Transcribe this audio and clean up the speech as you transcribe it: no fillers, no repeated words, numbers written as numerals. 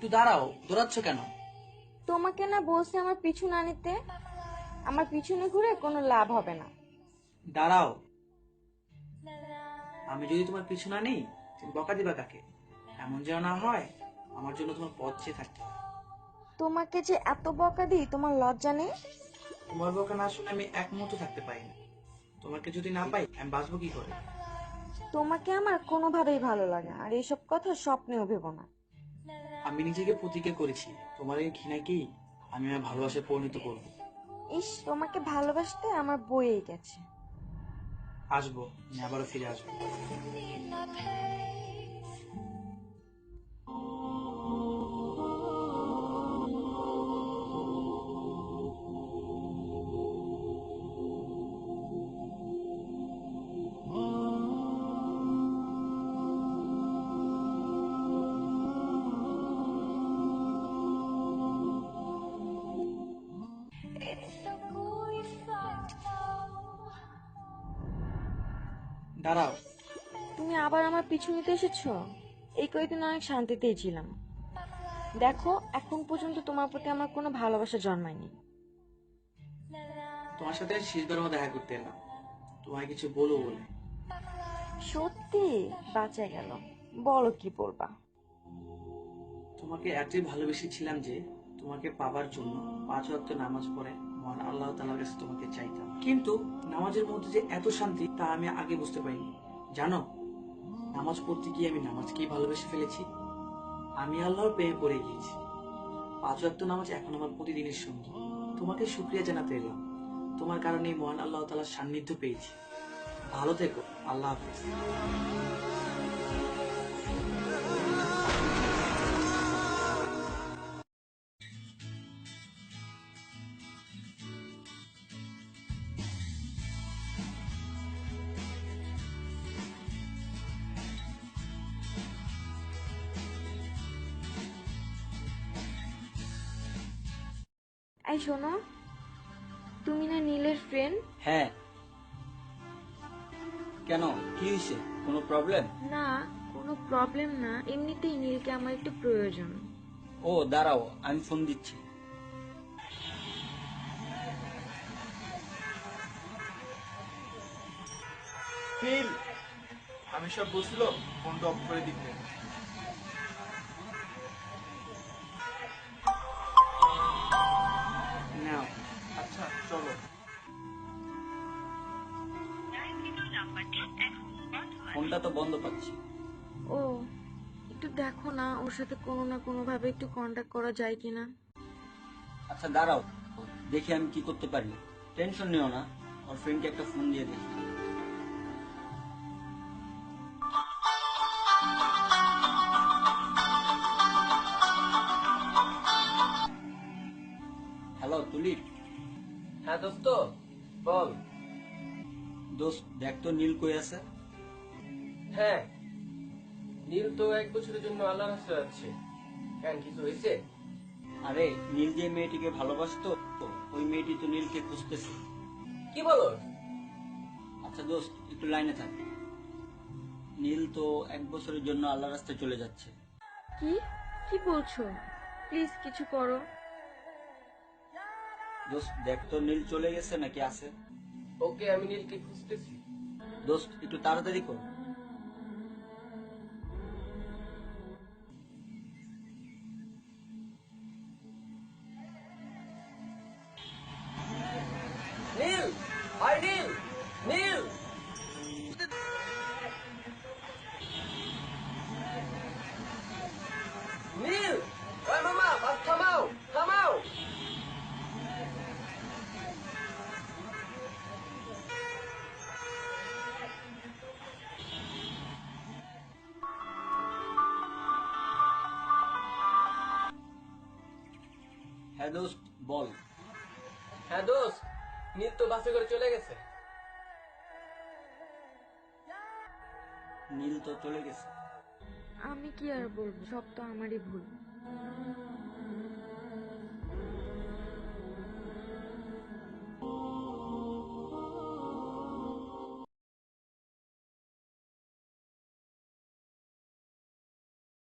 একটু দাঁড়াও, দৌড়াচ্ছ কেন? তোমাকে না বলছে আমার পিছু না নিতে? আমার পিছনে ঘুরে কোনো লাভ হবে না। দাঁড়াও, আমি যদি তোমার পিছু না নিই তুমি বকা দিবা কাকে? এমন যেন না হয় আমার জন্য তোমার পথ চেয়ে থাকতে হয়। তোমাকে যে এত বকা দিই, তোমার লজ্জা নেই? তোমার বকা না শুনে আমি এক মুহূর্ত থাকতে পারি না। তোমাকে যদি না পাই আমি বাঁচবো কি করে? তোমাকে আমার কোনোভাবেই ভালো লাগে না, আর এইসব কথা স্বপ্নেও ভেবো না। আমি নিজেকে প্রতিজ্ঞা করেছি তোমার এই ঘৃণাকেই আমি আমার ভালোবাসায় পরিণত করবো। ইস, তোমাকে ভালোবাসতে আমার বইয়েই গেছে। আসবো, আমি আবারও ফিরে আসবো। দাঁড়াও, তুমি আবার আমার পিছু নিতে এসেছো? এই কয়েকদিন অনেক শান্তিতেই ছিলাম। দেখো, এখন পর্যন্ত তোমার প্রতি আমার কোনো ভালোবাসা জন্মায়নি। তোমার সাথে শেষবার মতো দেখা করতে এলাম, তোমায় কিছু বলবো বলে। সত্যি? বাঁচা গেল। বলো, কি বলবা? তোমাকে এতই ভালোবেসেছিলাম যে তোমাকে পাবার জন্য 5 ওয়াক্ত নামাজ পড়ে মহান আল্লাহ তাআলার কাছে তোমাকে চাইতাম। কিন্তু নামাজের মধ্যে যে এত শান্তি তা আমি আগে বুঝতে পারিনি। জানো, নামাজ পড়তে গিয়ে আমি নামাজকেই ভালোবেসে ফেলেছি। আমি আল্লাহর প্রেমে পড়ে গিয়েছি। 5 ওয়াক্ত নামাজ এখন আমার প্রতিদিনের সঙ্গী। তোমাকে শুকরিয়া জানাতে এলাম, তোমার কারণে মহান আল্লাহ তাআলার সান্নিধ্য পেয়েছি। ভালো থেকো, আল্লাহ হাফিজ। এই শোনো, তুমি না নীলের ফ্রেন্ড? হ্যাঁ, কেন, কি হয়েছে? কোনো প্রবলেম? না, কোনো প্রবলেম না, এমনিতেই নীলকে আমার একটু প্রয়োজন। ও দাঁড়াও, আমি ফোন দিচ্ছি। নীল, আমি সব বুঝলো, ফোনটা অফ করে দিতে। নাও। আচ্ছা চলো। ফোনটা তো বন্ধ পাচ্ছি। ও, একটু দেখো না ওর সাথে কোনো না কোনো ভাবে একটু কন্টাক্ট করা যায় কিনা। আচ্ছা দাঁড়াও, দেখি আমি কি করতে পারি। টেনশন নিও না, ওর ফ্রেন্ডকে একটা ফোন দিয়ে দেখি। Hello tulip. হ্যাঁ দোস্ত, বল। দোস্ত দেখ তো নীল কই আছে। হ্যাঁ, নীল তো 1 বছরের জন্য আল্লাহর রাস্তায় যাচ্ছে। কেন, কিছু হয়েছে? আরে নীল যে মেয়েটিকে ভালোবাসতো, ওই মেয়েটি তো নীলকে খুঁজতেছে। কি বলো? আচ্ছা দোস্ত একটু লাইনে থাক। নীল তো 1 বছরের জন্য আল্লাহর রাস্তায় চলে যাচ্ছে। কি কি বলছো? প্লিজ কিছু করো। দোস্ত দেখ তো নীল চলে গেছে নাকি আছে। ওকে, আমি নীলকে খুঁজতেছি। দোস্ত একটু তাড়াতাড়ি কর। নীল, ভাই নীল, নীল, নীল, ওই মামা, বাস থামাও, থামাও। হ্যাঁ দোস্ত বল। হ্যাঁ দোস্ত, নীল তো বাসে করে চলে গেছে। নীল তো চলে গেছে। আমি কি আর বলবো, সব তো আমারই ভুল।